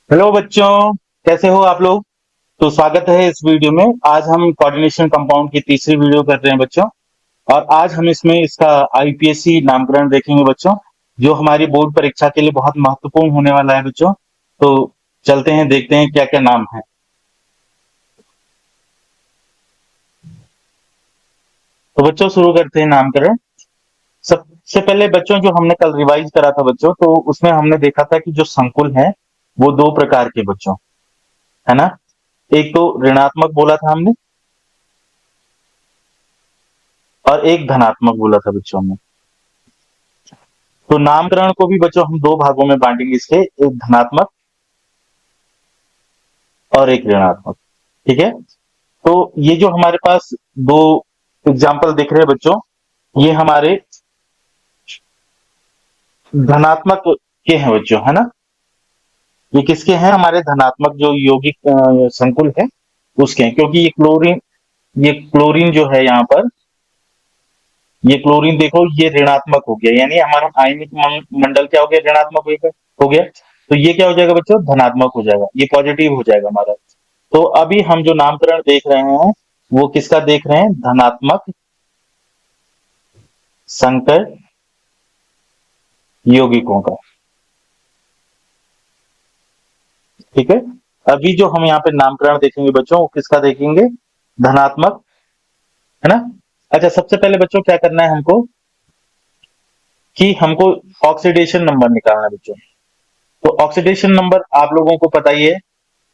Hello बच्चों, कैसे हो आप लोग। तो स्वागत है इस वीडियो में। आज हम कोऑर्डिनेशन कंपाउंड की तीसरी वीडियो कर रहे हैं बच्चों। और आज हम इसमें इसका आईपीएससी नामकरण देखेंगे बच्चों, जो हमारी बोर्ड परीक्षा के लिए बहुत महत्वपूर्ण होने वाला है बच्चों। तो चलते हैं, देखते हैं क्या क्या नाम है। तो बच्चों शुरू करते हैं नामकरण। सबसे पहले बच्चों, जो हमने कल रिवाइज करा था बच्चों, तो उसमें हमने देखा था कि जो संकुल है वो दो प्रकार के बच्चों, है ना। एक तो ऋणात्मक बोला था हमने, और एक धनात्मक बोला था बच्चों ने। तो नामकरण को भी बच्चों हम दो भागों में बांटेंगे इसके, एक धनात्मक और एक ऋणात्मक। ठीक है। तो ये जो हमारे पास दो एग्जाम्पल दिख रहे हैं बच्चों, ये हमारे धनात्मक के हैं बच्चों, है ना। ये किसके हैं, हमारे धनात्मक जो यौगिक संकुल है उसके हैं, क्योंकि ये क्लोरीन जो है यहाँ पर, ये क्लोरीन देखो ये ऋणात्मक हो गया, यानी हमारा आयनिक मंडल क्या हो गया, ऋणात्मक हो गया। तो ये क्या हो जाएगा बच्चों, धनात्मक हो जाएगा, ये पॉजिटिव हो जाएगा हमारा। तो अभी हम जो नामकरण देख रहे हैं वो किसका देख रहे हैं, धनात्मक संकर यौगिकों का। ठीक है। अभी जो हम यहाँ पे नामकरण देखेंगे बच्चों, वो किसका देखेंगे, धनात्मक, है ना। अच्छा, सबसे पहले बच्चों क्या करना है हमको, कि हमको ऑक्सीडेशन नंबर निकालना है बच्चों। तो ऑक्सीडेशन नंबर आप लोगों को पता ही है,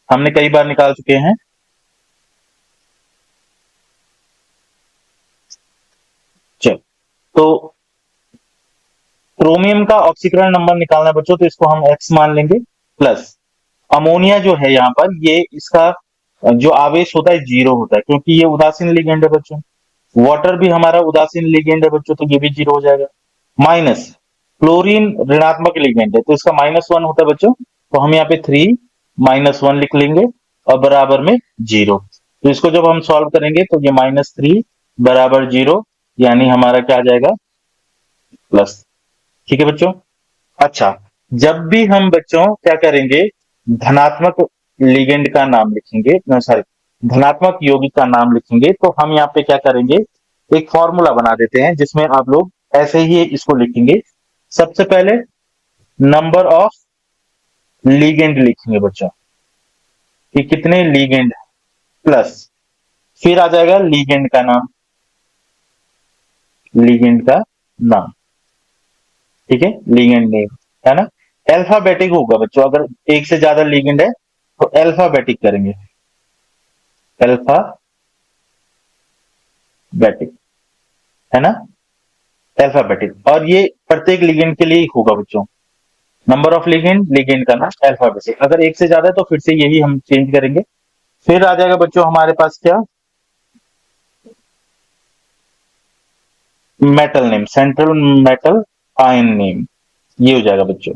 हमने कई बार निकाल चुके हैं। चलो, तो क्रोमियम का ऑक्सीकरण नंबर निकालना है बच्चों, तो इसको हम एक्स मान लेंगे। प्लस अमोनिया जो है यहाँ पर, ये इसका जो आवेश होता है जीरो होता है, क्योंकि ये उदासीन लिगेंड है बच्चों। वाटर भी हमारा उदासीन लिगेंड है बच्चों, तो ये भी जीरो हो जाएगा। माइनस क्लोरीन ऋणात्मक लिगेंड है, तो इसका -1 होता है बच्चों, तो हम यहाँ पे 3 -1 लिख लेंगे, और बराबर में जीरो। तो इसको जब हम सॉल्व करेंगे तो ये -3 बराबर जीरो, यानी हमारा क्या आ जाएगा, प्लस। ठीक है बच्चों। अच्छा, जब भी हम बच्चों क्या करेंगे, धनात्मक लिगेंड का नाम लिखेंगे, सॉरी, धनात्मक यौगिक का नाम लिखेंगे, तो हम यहाँ पे क्या करेंगे, एक फॉर्मूला बना देते हैं जिसमें आप लोग ऐसे ही इसको लिखेंगे। सबसे पहले नंबर ऑफ लिगेंड लिखेंगे बच्चों, कि कितने लिगेंड, प्लस फिर आ जाएगा लिगेंड का नाम, लिगेंड का नाम। ठीक है, लिगेंड नेम, है ना। अल्फाबेटिक होगा बच्चों, अगर एक से ज्यादा लिगेंड है तो अल्फाबेटिक करेंगे, अल्फाबेटिक, है ना, अल्फाबेटिक। और ये प्रत्येक लिगेंड के लिए ही होगा बच्चों, नंबर ऑफ लिगेंड, लिगेंड का नाम, अल्फाबेटिक। अगर एक से ज्यादा है तो फिर से यही हम चेंज करेंगे। फिर आ जाएगा बच्चों हमारे पास क्या, metal name, central metal ion name, ये हो जाएगा बच्चों।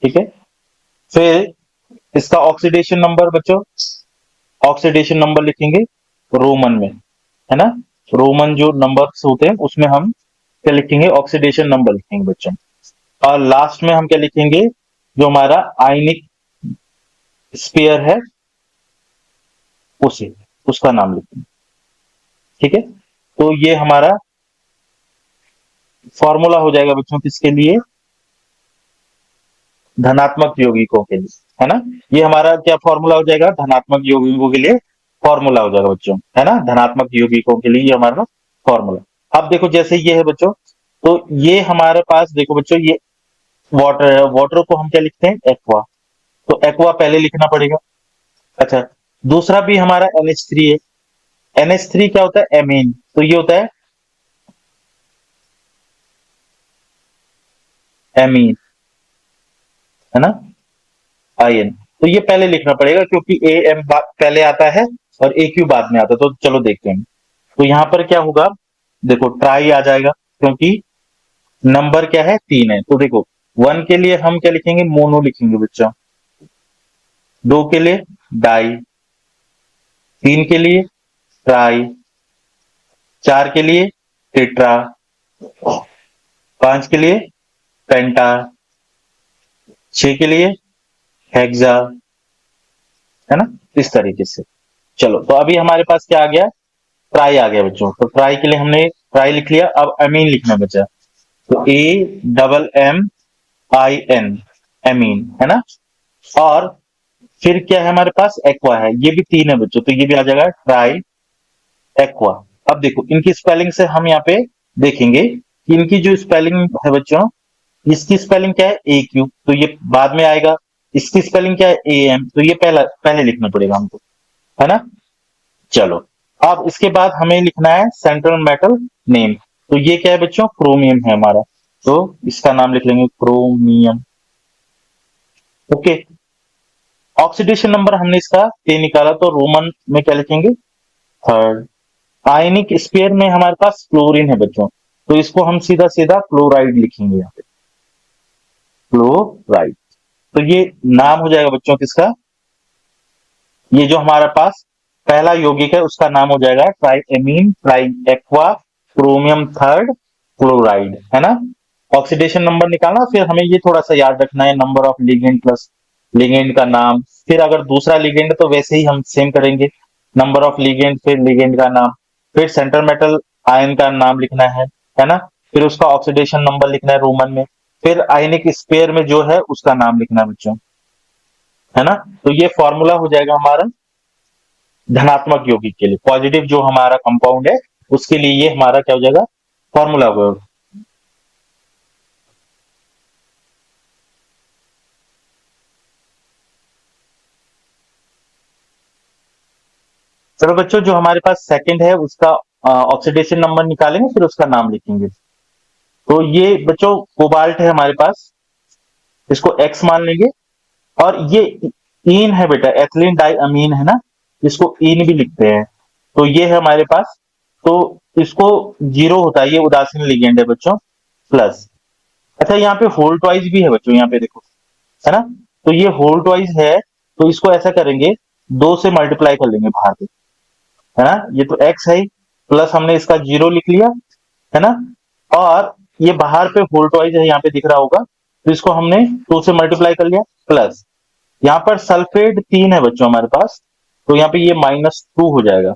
ठीक है। फिर इसका ऑक्सीडेशन नंबर बच्चों, ऑक्सीडेशन नंबर लिखेंगे रोमन में, है ना। रोमन जो नंबर्स होते हैं उसमें हम क्या लिखेंगे, ऑक्सीडेशन नंबर लिखेंगे बच्चों। और लास्ट में हम क्या लिखेंगे, जो हमारा आयनिक स्पेयर है उसे, उसका नाम लिखेंगे। ठीक है। तो ये हमारा फॉर्मूला हो जाएगा बच्चों, किसके लिए, धनात्मक यौगिकों के लिए, है ना। ये हमारा क्या फॉर्मूला हो जाएगा, धनात्मक यौगिकों के लिए फॉर्मूला हो जाएगा बच्चों, है ना। धनात्मक यौगिकों के लिए ये हमारा फॉर्मूला। अब देखो जैसे ये है बच्चों, तो ये हमारे पास देखो बच्चों, ये वाटर है, वाटर को हम क्या लिखते हैं, एक्वा। तो एक्वा पहले लिखना पड़ेगा। अच्छा, दूसरा भी हमारा NH3 है। NH3 क्या होता है, एमीन, तो ये होता है एमीन, है ना, आयन। तो ये पहले लिखना पड़ेगा, क्योंकि AM पहले आता है और AQ बाद में आता है। तो चलो देखते हैं। तो यहां पर क्या होगा, देखो ट्राई आ जाएगा, क्योंकि नंबर क्या है, 3 है। तो देखो 1 के लिए हम क्या लिखेंगे, मोनो लिखेंगे बच्चों। 2 के लिए डाई, 3 के लिए ट्राई, 4 के लिए टेट्रा, 5 के लिए पेंटा, 6 के लिए हेक्सा, है ना, इस तरीके से। चलो, तो अभी हमारे पास क्या आ गया, ट्राई आ गया बच्चों। तो ट्राई के लिए हमने ट्राई लिख लिया, अब अमीन लिखना बचा। तो AMMIN, अमीन, है ना। और फिर क्या है हमारे पास, एक्वा है, ये भी तीन है बच्चों, तो ये भी आ जाएगा ट्राई एक्वा। अब देखो इनकी स्पेलिंग से हम यहाँ पे देखेंगे कि इनकी जो स्पेलिंग है बच्चों, इसकी स्पेलिंग क्या है ए क्यू, तो ये बाद में आएगा। इसकी स्पेलिंग क्या है ए एम, तो ये पहला पहले लिखना पड़ेगा हमको, है ना। चलो, अब इसके बाद हमें लिखना है सेंट्रल मेटल नेम। तो ये क्या है बच्चों, क्रोमियम है हमारा, तो इसका नाम लिख लेंगे क्रोमियम। ओके, ऑक्सीडेशन नंबर हमने इसका 3 निकाला, तो रोमन में क्या लिखेंगे, थर्ड। आयनिक स्पेयर में हमारे पास क्लोरीन है बच्चों, तो इसको हम सीधा सीधा क्लोराइड लिखेंगे यहाँ पे, क्लोराइड। तो ये नाम हो जाएगा बच्चों किसका, ये जो हमारे पास पहला यौगिक है उसका नाम हो जाएगा triammine tri aqua chromium third chloride, है ना। ऑक्सीडेशन नंबर निकालना, फिर हमें ये थोड़ा सा याद रखना है, number of ligand plus ligand का नाम। फिर अगर दूसरा लिगेंड तो वैसे ही हम सेम करेंगे, नंबर ऑफ लिगेंड फिर लिगेंड का नाम, फिर सेंट्रल मेटल आयन का नाम लिखना है ना। फिर उसका ऑक्सीडेशन नंबर लिखना है रोमन में, फिर आयनिक स्पेयर में जो है उसका नाम लिखना है बच्चों, है ना। तो ये फॉर्मूला हो जाएगा हमारा धनात्मक यौगिक के लिए, पॉजिटिव जो हमारा कंपाउंड है उसके लिए ये हमारा क्या हो जाएगा, फॉर्मूला होगा। चलो बच्चों, जो हमारे पास सेकंड है उसका ऑक्सीडेशन नंबर निकालेंगे, फिर उसका नाम लिखेंगे। तो ये बच्चों कोबाल्ट है हमारे पास, इसको एक्स मान लेंगे। और ये ईन है बेटा, एथिलीन डाई अमीन है ना, इसको ईन भी लिखते हैं। तो ये है हमारे पास, तो इसको जीरो होता है, ये उदासीन लिगेंड है बच्चों, प्लस। अच्छा, यहाँ पे होल्ड वाइज भी है बच्चों, यहाँ पे देखो, है ना। तो ये होल्ड वाइज है, तो इसको ऐसा करेंगे, दो से मल्टीप्लाई कर लेंगे बाहर पे, है ना। ये तो एक्स है ही, प्लस हमने इसका जीरो लिख लिया, है ना। और ये बाहर पे होल्ड वाइज है, यहाँ पे दिख रहा होगा, तो इसको हमने 2 से मल्टीप्लाई कर लिया, प्लस यहाँ पर सल्फेट 3 है बच्चों हमारे पास, तो यहाँ पे ये -2 हो जाएगा,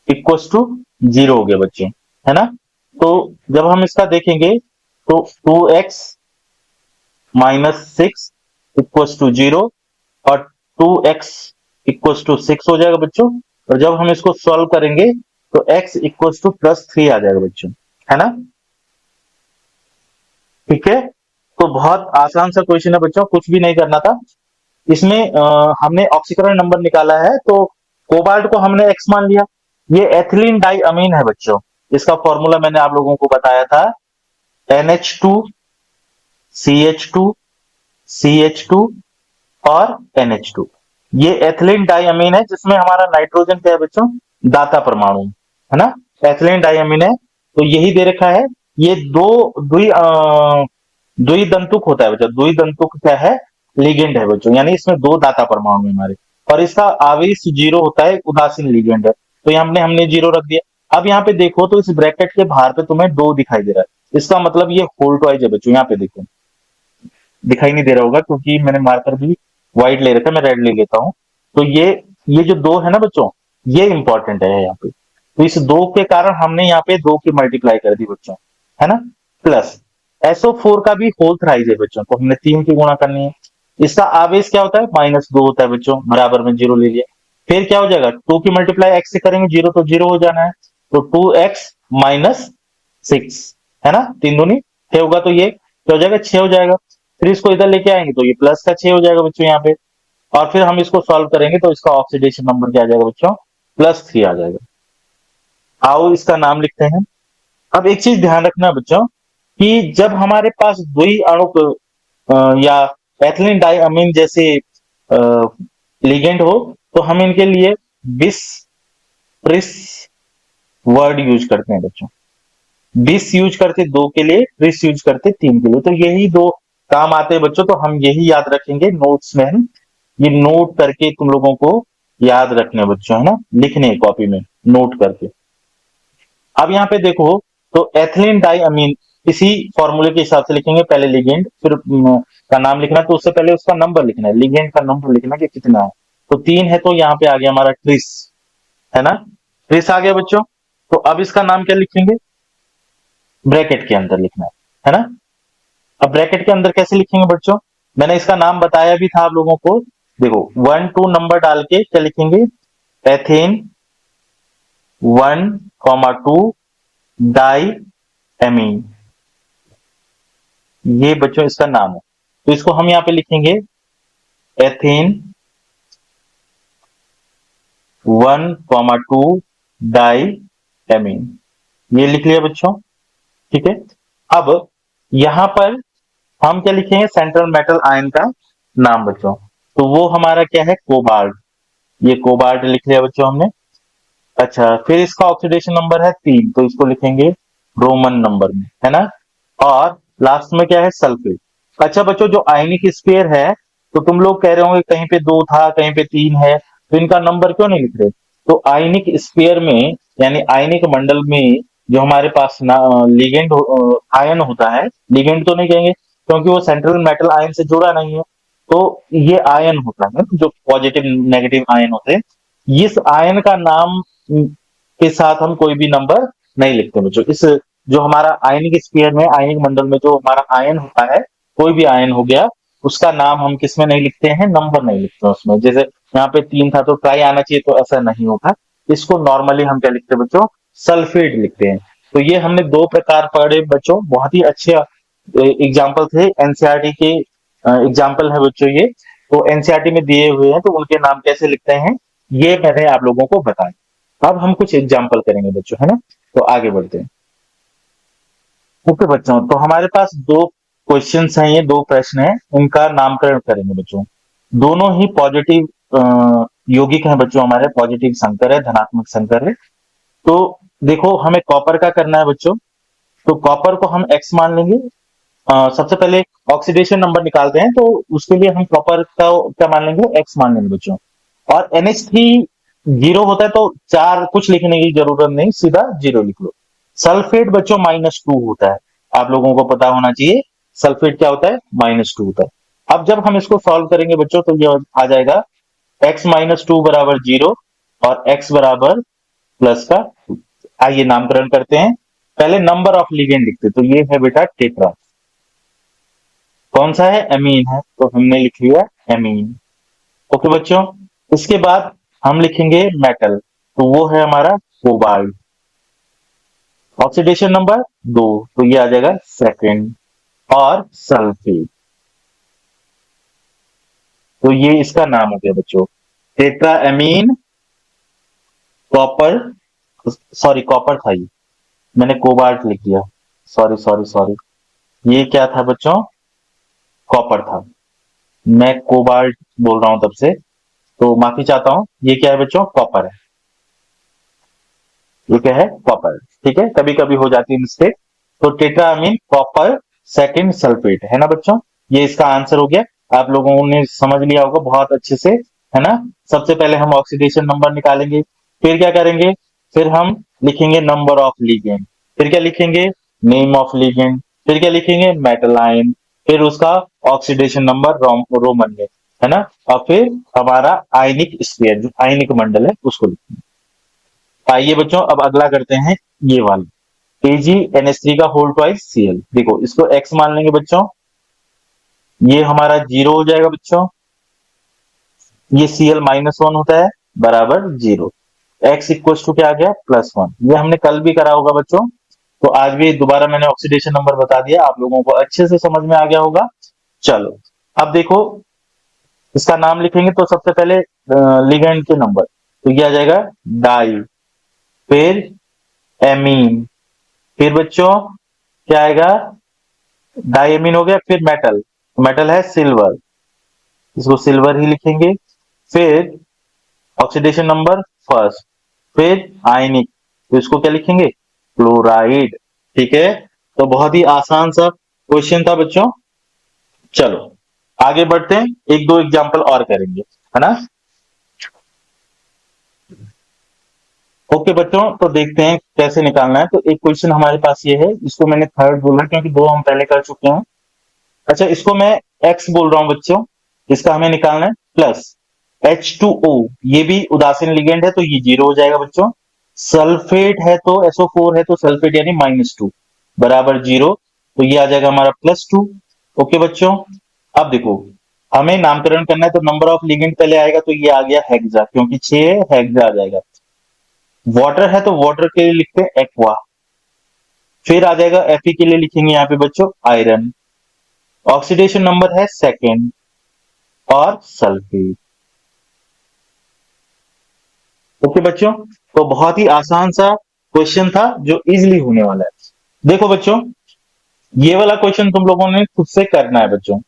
इक्वस टू जीरो हो गया बच्चे, है ना। तो जब हम इसका देखेंगे, तो 2x -6 इक्वस टू जीरो, और 2x इक्वस टू 6 हो जाएगा बच्चों। और जब हम इसको सॉल्व करेंगे, तो x इक्वस टू +3 आ जाएगा बच्चों, है ना। ठीक है, तो बहुत आसान सा क्वेश्चन है बच्चों, कुछ भी नहीं करना था इसमें। हमने ऑक्सीकरण नंबर निकाला है, तो कोबाल्ट को हमने एक्स मान लिया। ये एथिलीन डाई अमीन है बच्चों, इसका फॉर्मूला मैंने आप लोगों को बताया था, NH2 CH2 CH2 और NH2। ये एथिलीन डाई अमीन है, जिसमें हमारा नाइट्रोजन क्या है बच्चों, दाता परमाणु, है ना। एथिलीन डाई अमीन है, तो यही दे रखा है। ये दो द्विदंतुक होता है बच्चों, द्विदंतुक क्या है, लिगेंड है बच्चों, यानी इसमें दो दाता परमाणु है हमारे, और इसका आवेश जीरो होता है, उदासीन लिगेंड है, तो ये हमने हमने जीरो रख दिया। अब यहाँ पे देखो, तो इस ब्रैकेट के बाहर पे तुम्हें दो दिखाई दे रहा है, इसका मतलब ये होल्ड वाइज है बच्चों। यहाँ पे देखो, दिखाई नहीं दे रहा होगा क्योंकि मैंने मार्कर भी व्हाइट ले रखा है, मैं रेड ले लेता हूँ। तो ये जो दो है ना बच्चों, ये इंपॉर्टेंट है यहाँ पे, तो इस दो के कारण हमने यहाँ पे दो की मल्टीप्लाई कर दी बच्चों, है ना। प्लस SO4 का भी होल थ्राइज है बच्चों, तो हमने 3 की गुणा करनी है। इसका आवेश क्या होता है, -2 होता है बच्चों, बराबर में जीरो ले लिया। फिर क्या हो जाएगा, 2 की मल्टीप्लाई एक्स से करेंगे, जीरो तो जीरो हो जाना है, तो 2x -6, है ना। 3 दूनी 6 होगा, तो ये क्या हो जाएगा, 6 हो जाएगा। फिर इसको इधर लेके आएंगे, तो ये प्लस का 6 हो जाएगा बच्चों यहाँ पे। और फिर हम इसको सॉल्व करेंगे, तो इसका ऑक्सीडेशन नंबर क्या आ जाएगा बच्चों, +3 आ जाएगा। आओ इसका नाम लिखते हैं। अब एक चीज ध्यान रखना बच्चों, कि जब हमारे पास द्वि अणु या एथिलीन डाई अमीन जैसे लिगेंड हो, तो हम इनके लिए बिस ट्रिस वर्ड यूज करते हैं बच्चों। बिस यूज करते दो के लिए, ट्रिस यूज करते 3 के लिए, तो यही दो काम आते हैं बच्चों, तो हम यही याद रखेंगे नोट्स में, हम ये नोट करके तुम लोगों को याद रखने बच्चों, है ना, लिखने कॉपी में नोट करके। अब यहाँ पे देखो, तो एथिलीन डाई अमीन इसी फॉर्मूले के हिसाब से लिखेंगे, पहले लिगेंड फिर का नाम लिखना है, तो उससे पहले उसका नंबर लिखना है, लिगेंड का नंबर लिखना कि कितना है। तो 3 है तो यहाँ पे आ गया हमारा ट्रिस, है ना? ट्रिस आ गया बच्चों। तो अब इसका नाम क्या लिखेंगे? ब्रैकेट के अंदर लिखना है ना? अब ब्रैकेट के अंदर कैसे लिखेंगे बच्चों? मैंने इसका नाम बताया भी था आप लोगों को। देखो 1 2 नंबर डाल के क्या लिखेंगे? एथेन 1 2 डाई एमीन, ये बच्चों इसका नाम है। तो इसको हम यहाँ पे लिखेंगे एथेन 1 2 डाई एमीन, ये लिख लिया बच्चों। ठीक है। अब यहां पर हम क्या लिखेंगे? सेंट्रल मेटल आयन का नाम बच्चों। तो वो हमारा क्या है? कोबाल्ट। ये कोबाल्ट लिख लिया बच्चों हमने। अच्छा, फिर इसका ऑक्सीडेशन नंबर है 3, तो इसको लिखेंगे रोमन नंबर में, है ना? और लास्ट में क्या है? सल्फेट। अच्छा बच्चों, जो आयनिक स्फीयर है, तो तुम लोग कह रहे होंगे कहीं पे 2 था, कहीं पे 3 है, तो इनका नंबर क्यों नहीं लिख रहे? तो आयनिक स्फीयर में, यानी आयनिक मंडल में, जो हमारे पास ना लिगेंड आयन होता है, लिगेंड तो नहीं कहेंगे क्योंकि वो सेंट्रल मेटल आयन से जुड़ा नहीं है, तो ये आयन होता है जो पॉजिटिव नेगेटिव आयन होते हैं। इस आयन का नाम के साथ हम कोई भी नंबर नहीं लिखते बच्चों। इस जो हमारा आयनिक स्फीयर में, आयनिक मंडल में जो हमारा आयन होता है, कोई भी आयन हो गया, उसका नाम हम किसमें नहीं लिखते हैं? नंबर नहीं लिखते हैं उसमें। जैसे यहाँ पे 3 था तो ट्राई आना चाहिए, तो ऐसा नहीं होता। इसको नॉर्मली हम क्या लिखते हैं बच्चों? सल्फेट लिखते हैं। तो ये हमने 2 प्रकार पढ़े बच्चों, बहुत ही अच्छे एग्जाम्पल थे, एनसीईआरटी के एग्जाम्पल है बच्चों ये। तो एनसीईआरटी में दिए हुए हैं, तो उनके नाम कैसे लिखते हैं ये मैंने आप लोगों को बताया। अब हम कुछ एग्जाम्पल करेंगे बच्चों, है ना? तो आगे बढ़ते हैं। ओके बच्चों, तो हमारे पास 2 क्वेश्चंस हैं, ये 2 प्रश्न हैं, इनका नामकरण करेंगे बच्चों। दोनों ही पॉजिटिव यौगिक हैं बच्चों, हमारे पॉजिटिव संकर है, धनात्मक संकर है। तो देखो हमें कॉपर का करना है बच्चों। तो कॉपर को हम एक्स मान लेंगे। सबसे पहले ऑक्सीडेशन नंबर निकालते हैं, तो उसके लिए हम कॉपर का क्या मान लेंगे? एक्स मान लेंगे बच्चों। और NH3 जीरो होता है, तो 4 कुछ लिखने की जरूरत नहीं, सीधा 0 लिख लो। सल्फेट बच्चों -2 होता है, आप लोगों को पता होना चाहिए। सल्फेट क्या होता है? -2 होता है। अब जब हम इसको सॉल्व करेंगे बच्चों, तो ये आ जाएगा x-2 बराबर 0 और x बराबर प्लस का 2। आइए नामकरण करते हैं। पहले नंबर ऑफ लिगेंड लिखते, तो ये है बेटा टेट्रा। कौन सा है? एमीन है, तो हमने लिख लिया एमीन। ओके बच्चों, इसके बाद हम लिखेंगे मेटल, तो वो है हमारा कोबाल्ट। ऑक्सीडेशन नंबर 2, तो ये आ जाएगा सेकंड। और सल्फेट, तो ये इसका नाम हो गया बच्चों, tetra amine copper. Sorry, copper था ये, मैंने कोबाल्ट लिख दिया। सॉरी सॉरी सॉरी, ये क्या था बच्चों? कॉपर था। मैं कोबाल्ट बोल रहा हूं तब से, तो माफी चाहता हूं। ये क्या है बच्चों? कॉपर है। ये क्या है? कॉपर। ठीक है, कभी कभी हो जाती है मिस्टेक। तो टेट्रामीन कॉपर सेकंड सल्फेट, है ना बच्चों? ये इसका आंसर हो गया। आप लोगों ने समझ लिया होगा बहुत अच्छे से, है ना? सबसे पहले हम ऑक्सीडेशन नंबर निकालेंगे, फिर क्या करेंगे? फिर हम लिखेंगे नंबर ऑफ लिगेंड, फिर क्या लिखेंगे? नेम ऑफ लिगेंड, फिर क्या लिखेंगे? मेटल आयन, फिर उसका ऑक्सीडेशन नंबर रोमन में, है ना? और फिर हमारा आयनिक स्फीयर, जो आयनिक मंडल है, उसको लिखेंगे। आइए बच्चों, अब अगला करते हैं, ये वाला AgNH3 का होल ट्वाइस Cl। देखो इसको x मान लेंगे बच्चों, ये हमारा 0 हो जाएगा बच्चों। ये Cl-1 होता है, बराबर 0। x इक्वल टू क्या आ गया? +1। ये हमने कल भी करा होगा बच्चों, तो आज भी दोबारा मैंने ऑक्सीडेशन नंबर बता दिया, आप लोगों को अच्छे से समझ में आ गया होगा। चलो, अब देखो इसका नाम लिखेंगे, तो सबसे पहले लिगेंड के नंबर, तो ये आ जाएगा डाई, फिर एमीन, फिर बच्चों क्या आएगा? डायमीन हो गया, फिर मेटल, मेटल है सिल्वर, इसको सिल्वर ही लिखेंगे। फिर ऑक्सीडेशन नंबर फर्स्ट, फिर आयनिक, तो इसको क्या लिखेंगे? क्लोराइड। ठीक है, तो बहुत ही आसान सा क्वेश्चन था बच्चों। चलो आगे बढ़ते हैं, एक दो एग्जांपल और करेंगे, है ना? ओके बच्चों, तो देखते हैं कैसे निकालना है। तो एक क्वेश्चन हमारे पास ये है, इसको मैंने थर्ड बोला क्योंकि 2 हम पहले कर चुके हैं। अच्छा, इसको मैं एक्स बोल रहा हूं बच्चों, इसका हमें निकालना है प्लस। H2O ये भी उदासीन लिगेंड है तो ये जीरो हो जाएगा बच्चों। सल्फेट है तो SO4 है तो सल्फेट यानी -2 बराबर जीरो, तो ये आ जाएगा हमारा +2। ओके बच्चों, अब देखो हमें नामकरण करना है तो नंबर ऑफ लिगेंड पहले आएगा तो ये आ गया हेक्सा, क्योंकि 6 है हेक्सा आ जाएगा। वाटर है तो वाटर के लिए लिखते हैं एक्वा, फिर आ जाएगा Fe के लिए लिखेंगे यहाँ पे बच्चों आयरन, ऑक्सीडेशन नंबर है सेकेंड और सल्फेट। ओके बच्चों, तो बहुत ही आसान सा क्वेश्चन था जो इजीली होने वाला है। देखो बच्चों, ये वाला क्वेश्चन तुम लोगों ने खुद से करना है बच्चों।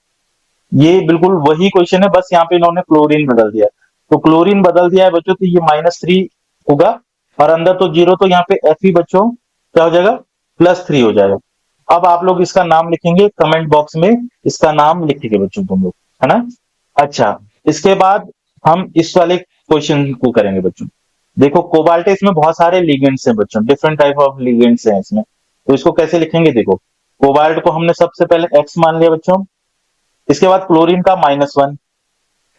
ये बिल्कुल वही क्वेश्चन है, बस यहाँ पे इन्होंने क्लोरीन बदल दिया। तो क्लोरीन बदल दिया है बच्चों तो ये -3 होगा, और अंदर तो जीरो, तो यहाँ पे Fe बच्चों क्या हो जाएगा +3 हो जाएगा। अब आप लोग इसका नाम लिखेंगे कमेंट बॉक्स में, इसका नाम लिखेंगे बच्चों तुम लोग, है ना। अच्छा, इसके बाद हम इस वाले क्वेश्चन को करेंगे बच्चों। देखो कोबाल्ट इसमें बहुत सारे लिगेंड्स हैं बच्चों, डिफरेंट टाइप ऑफ लिगेंड्स हैं इसमें, तो इसको कैसे लिखेंगे। देखो कोबाल्ट को हमने सबसे पहले X मान लिया बच्चों, इसके बाद क्लोरीन का -1,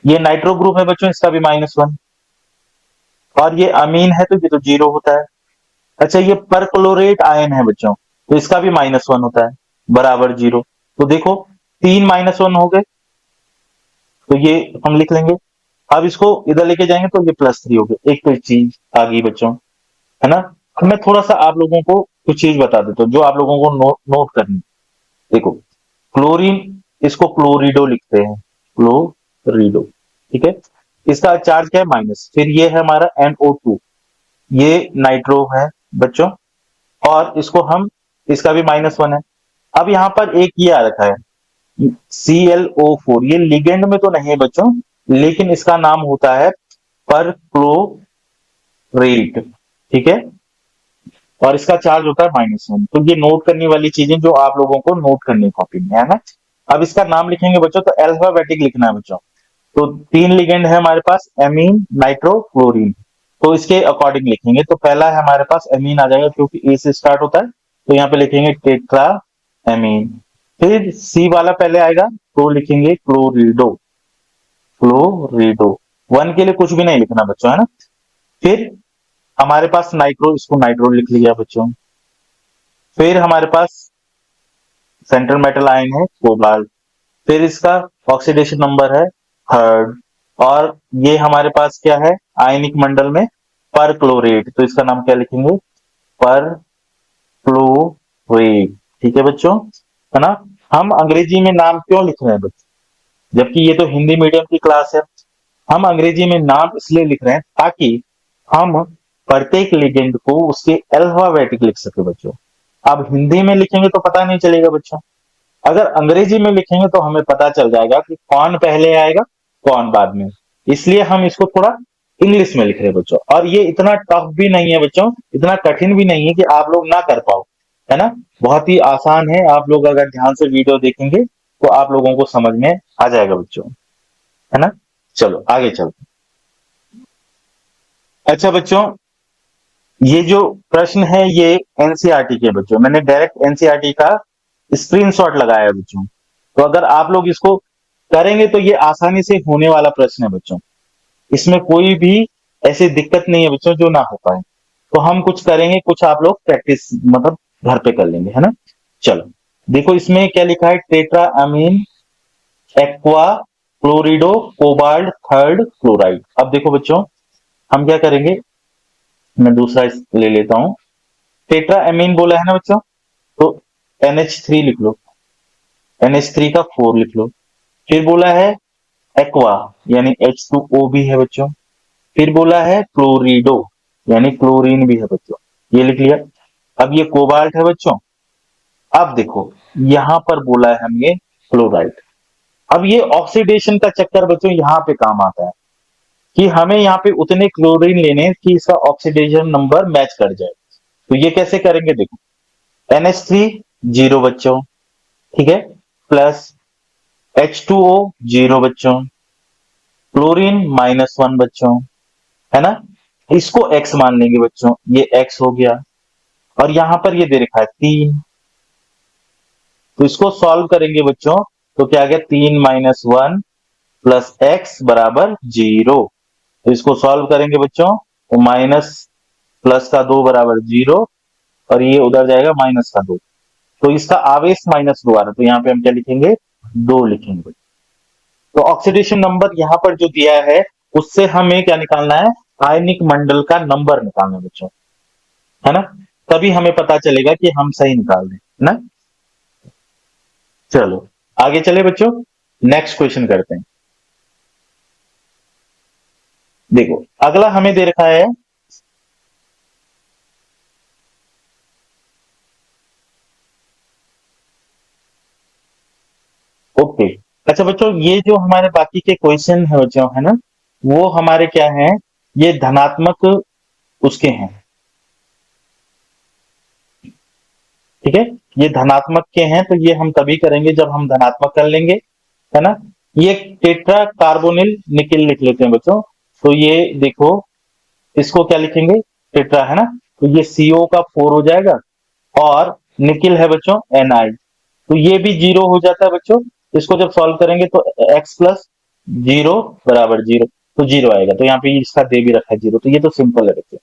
ये नाइट्रो ग्रुप है बच्चों, इसका भी -1, और ये अमीन है तो ये तो जीरो होता है। अच्छा, ये परक्लोरेट आयन है बच्चों, तो इसका भी -1 होता है बराबर जीरो। तो देखो 3 -1 हो गए, तो ये हम लिख लेंगे। अब इसको इधर लेके जाएंगे तो ये +3 हो गए, एक तो चीज आ गई बच्चों, है ना। अब मैं थोड़ा सा आप लोगों को कुछ चीज बता देता हूँ जो आप लोगों को नोट करनी। देखो क्लोरीन, इसको क्लोरिडो लिखते हैं, क्लोरिडो, ठीक है। इसका चार्ज क्या है माइनस, फिर ये है हमारा NO2, ये नाइट्रो है बच्चों, और इसको हम, इसका भी -1 है। अब यहाँ पर एक ये आ रखा है ClO4, ये लिगेंड में तो नहीं है बच्चों, लेकिन इसका नाम होता है परक्लोरेट, ठीक है, और इसका चार्ज होता है -1। तो ये नोट करने वाली चीजें जो आप लोगों को नोट करनी है कॉपी में, है ना। अब इसका नाम लिखेंगे बच्चों तो अल्फाबेटिक लिखना है बच्चों। तो 3 लिगेंड है हमारे पास, एमीन नाइट्रो क्लोरीन, तो इसके अकॉर्डिंग लिखेंगे। तो पहला है हमारे पास एमीन आ जाएगा क्योंकि ए से स्टार्ट होता है, तो यहाँ पे लिखेंगे टेट्रा एमीन। फिर सी वाला पहले आएगा तो लिखेंगे क्लोरिडो, क्लोरिडो, 1 के लिए कुछ भी नहीं लिखना बच्चों, है ना। फिर हमारे पास नाइट्रो, इसको नाइट्रो लिख लिया बच्चों। फिर हमारे पास सेंट्रल मेटल आयन है कोबाल्ट, फिर इसका ऑक्सीडेशन नंबर है थर्ड, और ये हमारे पास क्या है आयनिक मंडल में परक्लोरेट, तो इसका नाम क्या लिखेंगे परक्लोरेट, ठीक है बच्चों, है ना। हम अंग्रेजी में नाम क्यों लिख रहे हैं बच्चों, जबकि ये तो हिंदी मीडियम की क्लास है। हम अंग्रेजी में नाम इसलिए लिख रहे हैं ताकि हम प्रत्येक लिगेंड को उसके अल्फाबेटिक लिख सके बच्चों। अब हिंदी में लिखेंगे तो पता नहीं चलेगा बच्चों, अगर अंग्रेजी में लिखेंगे तो हमें पता चल जाएगा कि कौन पहले आएगा कौन बाद में, इसलिए हम इसको थोड़ा इंग्लिश में लिख रहे हैं बच्चों। और ये इतना टफ भी नहीं है बच्चों, इतना कठिन भी नहीं है कि आप लोग ना कर पाओ, है ना। बहुत ही आसान है, आप लोग अगर ध्यान से वीडियो देखेंगे तो आप लोगों को समझ में आ जाएगा बच्चों, है ना। चलो आगे चलते हैं। अच्छा बच्चों, ये जो प्रश्न है ये एनसीईआरटी के बच्चों, मैंने डायरेक्ट एनसीईआरटी का स्क्रीनशॉट लगाया है बच्चों, तो अगर आप लोग इसको करेंगे तो ये आसानी से होने वाला प्रश्न है बच्चों, इसमें कोई भी ऐसी दिक्कत नहीं है बच्चों जो ना हो पाए। तो हम कुछ करेंगे, कुछ आप लोग प्रैक्टिस मतलब घर पे कर लेंगे, है ना। चलो देखो इसमें क्या लिखा है, tetra amine aqua क्लोरिडो cobalt third chloride. अब देखो बच्चों हम क्या करेंगे, मैं दूसरा ले लेता हूं। टेट्रा अमीन बोला है ना बच्चों, तो NH3 लिख लो, NH3 का 4 लिख लो। फिर बोला है एक्वा यानी H2O भी है बच्चों। फिर बोला है क्लोरिडो यानी क्लोरीन भी है बच्चों, ये लिख लिया। अब ये कोबाल्ट है बच्चों। अब देखो यहां पर बोला है हमें क्लोराइड। अब ये ऑक्सीडेशन का चक्कर बच्चों यहां पे काम आता है कि हमें यहाँ पे उतने क्लोरीन लेने कि इसका ऑक्सीडेशन नंबर मैच कर जाए। तो ये कैसे करेंगे, देखो NH3 जीरो बच्चों, ठीक है, प्लस H2O जीरो बच्चों, क्लोरीन -1 बच्चों, है ना। इसको x मान लेंगे बच्चों, ये x हो गया, और यहां पर ये दे रखा है 3, तो इसको सॉल्व करेंगे बच्चों, तो क्या आ गया 3 -1 प्लस एक्स बराबर 0। तो इसको सॉल्व करेंगे बच्चों, तो माइनस प्लस का 2 बराबर 0 और ये उधर जाएगा माइनस का 2। तो इसका आवेश -2 आ रहा है, तो यहाँ पे हम क्या लिखेंगे, 2 लिखेंगे। तो ऑक्सीडेशन नंबर यहाँ पर जो दिया है उससे हमें क्या निकालना है, आयनिक मंडल का नंबर निकालना है बच्चों, है ना। तभी हमें पता चलेगा कि हम सही निकाल रहे हैं ना। चलो आगे चले बच्चों, नेक्स्ट क्वेश्चन करते हैं। देखो अगला हमें दे रखा है, ओके। अच्छा बच्चों, ये जो हमारे बाकी के क्वेश्चन है बच्चों, है ना, वो हमारे क्या हैं, ये धनात्मक उसके हैं, ठीक है। ये धनात्मक के हैं, तो ये हम तभी करेंगे जब हम धनात्मक कर लेंगे, है ना। ये टेट्रा कार्बोनिल निकेल लिख लेते हैं बच्चों। तो ये देखो, इसको क्या लिखेंगे, टेट्रा, है ना। तो ये CO का 4 हो जाएगा और निकिल है बच्चों Ni। तो ये भी 0 हो जाता है बच्चों। इसको जब सॉल्व करेंगे तो x प्लस 0 बराबर 0, तो 0 आएगा। तो यहाँ पे इसका दे भी रखा है 0, तो ये तो सिंपल है बच्चों।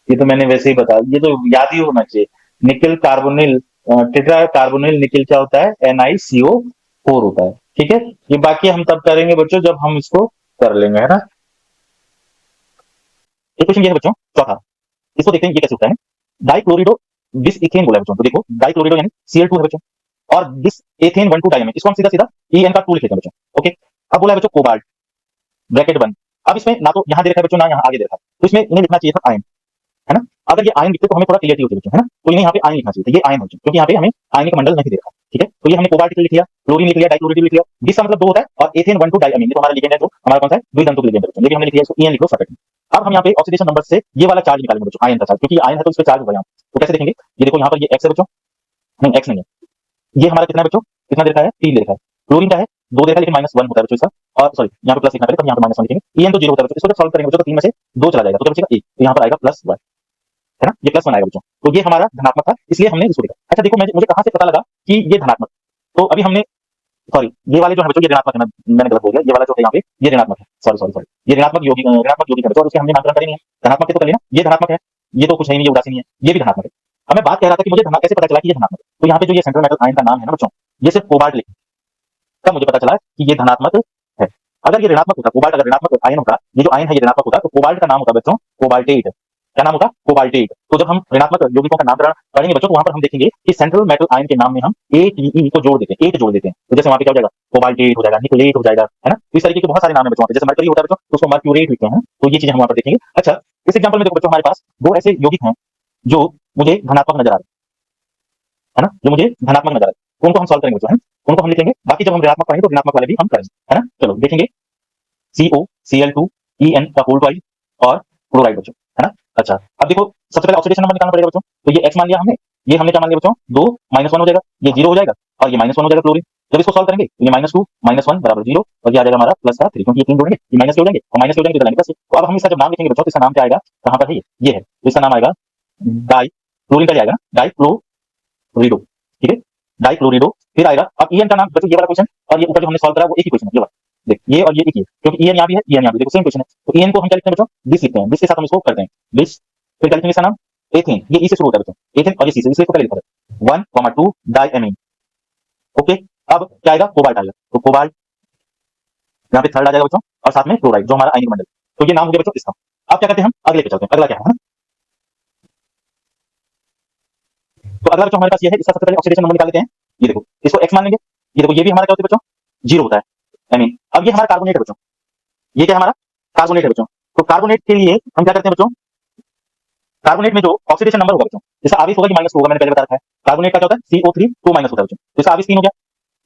ये तो मैंने वैसे ही बता, ये तो याद ही होना चाहिए। Nickel carbonyl, tetra carbonyl nickel क्या होता है, NiCO4 होता है, ठीक है। ये बाकी हम तब करेंगे बच्चों जब हम इसको कर लेंगे, है ना। एक क्वेश्चन ये है बच्चों चौथा, इसको देखते हैं ये कैसे होता है। डाइक्लोरिडो डिस इथेन बोला है बच्चों। तो देखो डाइक्लोरिडो यानी Cl2 है बच्चों, और डिस एथेन 1 2 डायमंड, इसको हम सीधा सीधा En का 2 लिख लेते हैं बच्चों, ओके। अब बोला है बच्चों कोबाल्ट, ब्रैकेट 1। अब इसमें ना तो यहाँ दे रखा है बच्चों, ना यहाँ आगे दे रखा है, तो इसमें इन्हें लिखना चाहिए था आयन, है ना। अगर ये आयन लिखते तो हमें थोड़ा क्लियरिटी होती है बच्चों, है ना। तो इन्हें यहाँ पे आयन लिखना चाहिए था, ये आयन है बच्चों, क्योंकि यहाँ पे हमें आयनिक मंडल नहीं दे रखा, ठीक है। तो ये हमने कोबाल्ट लिख लिया, क्लोरीन लिख लिया, डाइक्लोरिडो लिख लिया, डिस का मतलब 2 होता है, और एथेन 1 2 डायमीन, ये तो हमारा लिगेंड है, जो हमारा कौन सा है, द्विधांतुक लिगेंड है बच्चों। ये भी हमने लिख लिया, इसको En लिखो सेपरेट। अब हम यहाँ पे ऑक्सीडेशन नंबर से ये वाला चार्ज निकालेंगे बच्चों, आयन का चार्ज, क्योंकि आयन है तो इस पे चार्ज होगा यहाँ। तो कैसे देखेंगे, ये देखो यहाँ पर ये x है बच्चों, नहीं x नहीं है, ये हमारा कितना है बच्चों, कितना दे रखा है, 3 दे रखा है। क्लोरीन का है 2 दे रखा है, लेकिन -1 होता है बच्चों इसका, और सॉरी यहाँ पे प्लस लिखना पड़ेगा, तब यहाँ पे -1 लिखेंगे। En तो 0 होता है बच्चों, इसको जब सॉल्व करेंगे बच्चों तो 3 में से 2 चला जाएगा, तो क्या बचेगा 1, तो यहाँ पर आएगा +1, है ना, ये +1 आएगा बच्चों। तो ये हमारा धनात्मक था, इसलिए हमने इसको लिखा। अच्छा देखो, मुझे कहां से पता लगा कि ये धनात्मक, तो अभी हमने, सॉरी ये वाले जो है बच्चों ये ऋणात्मक है, मैंने गलत बोल दिया, ये वाला जो है यहाँ पे ये ऋणात्मक है, सॉरी सॉरी सॉरी, ये ऋणात्मक यौगिक है बच्चों, और उसके हमने नामकरण करे नहीं है। धनात्मक के तो कर लेना, ये धनात्मक है, ये तो कुछ है नहीं, ये उदासीन है, ये भी धनात्मक है। अब मैं बात कह रहा था कि मुझे कैसे पता चला कि ये धनात्मक है, तो यहाँ पे जो ये सेंट्रल मेटल आयन का नाम है ना बच्चों, ये सिर्फ कोबाल्ट लिखे, तब मुझे पता चला कि ये धनात्मक है। अगर ये ऋणात्मक होता, कोबाल्ट अगर ऋणात्मक आयन होता, ये जो आयन है ये ऋणात्मक होता, तो कोबाल्ट का नाम होता बच्चों कोबाल्टेट। क्या नाम होता, कोबाल्टेट। तो जब हम ऋणात्मक यौगिकों का नामकरण करेंगे बच्चों, तो वहां पर हम देखेंगे कि सेंट्रल मेटल आयन के नाम में हम ATE को जोड़ देते हैं, एट जोड़ देते हैं, तो जैसे वहां पे क्या हो जाएगा, कोबाल्टेट हो जाएगा, निकोलेट हो जाएगा, है ना। तो इस तरीके के बहुत सारे नाम है बच्चों, जैसे मरकरी होता है बच्चों, तो उसको मर्क्यूरेट लिखते हैं। तो ये चीजें हम वहां पर देखेंगे। अच्छा इस एग्जाम्पल में देखो बच्चों, हमारे पास 2 ऐसे यौगिक हैं जो मुझे धनात्मक नजर आ रहे हैं, है ना, जो मुझे धनात्मक नजर आ रहे हैं, तो उनको हम सॉल्व करेंगे बच्चों, है ना? उनको हम लिखेंगे, बाकी जब हम ऋणात्मक पढ़ेंगे तो ऋणात्मक वाले भी हम करेंगे, है ना। चलो देखेंगे, COCl2 En का होल ट्वाइस और क्लोराइड बच्चों, है ना। अच्छा अब देखो, सबसे पहले ऑक्सीडेशन नंबर निकालना पड़ेगा बच्चों। तो ये x मान लिया हमने, ये हमने क्या मान लिया बच्चों, 2 -1 हो जाएगा, ये 0 हो जाएगा, और ये -1 हो जाएगा क्लोरीन। जब इसको सॉल्व करेंगे तो ये -2 -1 बराबर 0, और ये आ जाएगा हमारा +3, क्योंकि ये 3 जोड़ेंगे, ये माइनस के हो जाएंगे, और माइनस के हो जाएंगे तो लाएंगे प्लस। तो अब हम इसका जब नाम लिखेंगे बच्चों, तो इसका नाम क्या आएगा, कहां पर है ये है, तो इसका नाम आएगा डाई, क्लोरीन का आएगा ना, डाइक्लोरिडो, ठीक है, डाइक्लोरिडो। फिर आएगा अब En का नाम बच्चों, ये वाला क्वेश्चन और ये ऊपर जो हमने सॉल्व करा वो एक ही क्वेश्चन है, ये वाला देख, ये और ये एक ही है, क्योंकि En यहाँ भी है, En यहाँ भी, देखो सेम क्वेश्चन है। तो En को हम क्या लिखते हैं बच्चों, डिस लिखते हैं, डिस के साथ हम इसको करते हैं डिस। फिर क्या लिखेंगे इसका नाम, एथेन, ये ई से शुरू होता है बच्चों, एथेन और ये सी से, इसलिए इसको पहले लिखा है 1 2 डाइएमीन, ओके। अब क्या आएगा, कोबाल्ट आएगा, तो कोबाल्ट यहाँ पे थर्ड आ जाएगा बच्चों, और साथ में क्लोराइड जो हमारा आयनिक मंडल। तो ये नाम हो गया बच्चों इसका। अब क्या करते हैं, हम अगले पे चलते हैं, अगला क्या है ना। तो अगला बच्चों हमारे पास ये है, इसका सबसे पहले ऑक्सीडेशन नंबर निकाल लेते हैं। ये देखो, इसको x मान लेंगे, ये देखो ये भी हमारा क्या होता है बच्चों, 0 होता है, एमीन। अब ये हमारा कार्बोनेट है बच्चों, ये क्या है हमारा, कार्बोनेट है बच्चों। तो कार्बोनेट के लिए हम क्या करते हैं बच्चों, कार्बोनेट में जो ऑक्सीडेशन नंबर होगा बच्चों, इसका आवेश होगा कि -2 होगा, मैंने पहले बता रखा है। कार्बोनेट का क्या होता है, CO3 2 माइनस होता है बच्चों, तो इसका आवेश 3 हो गया,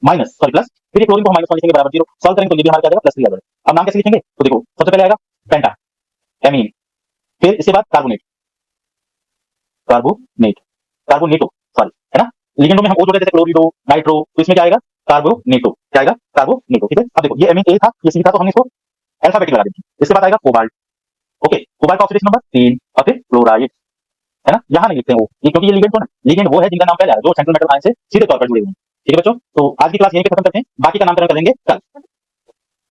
माइनस सॉरी प्लस, फिर ये क्लोरीन को हम -1 लिखेंगे बराबर 0, सॉल्व करेंगे तो ये भी हमारा क्या आ जाएगा, +3 आ जाएगा। अब नाम कैसे लिखेंगे, तो देखो सबसे पहले आएगा पेंटा, एमीन, फिर इसके बाद कार्बोनेट, कार्बोनेट, कार्बोनेटो, सॉरी, है ना। लिगेंडों में हम ओ जोड़े जैसे क्लोरिडो, नाइट्रो, तो इसमें क्या आएगा, कार्बोनेटो, क्या आएगा, कार्बोनेटो, ठीक है। अब देखो ये एमीन ए था, ये सी था, तो हमने इसको अल्फाबेटिक लगा दिया। इसके बाद आएगा कोबाल्ट, ओके, कोबाल्ट का ऑक्सीडेशन नंबर 3, और फिर क्लोराइड, है ना। यहाँ नहीं लिखते हैं वो, ये क्योंकि ये लिगेंड तो ना, लिगेंड वो है जिनका नाम पहले आया, जो सेंट्रल मेटल आयन से सीधे तौर पर जुड़े हुए हैं, ठीक है बच्चों। तो आज की क्लास यहीं पे खत्म करते हैं, बाकी का नामकरण करेंगे कल।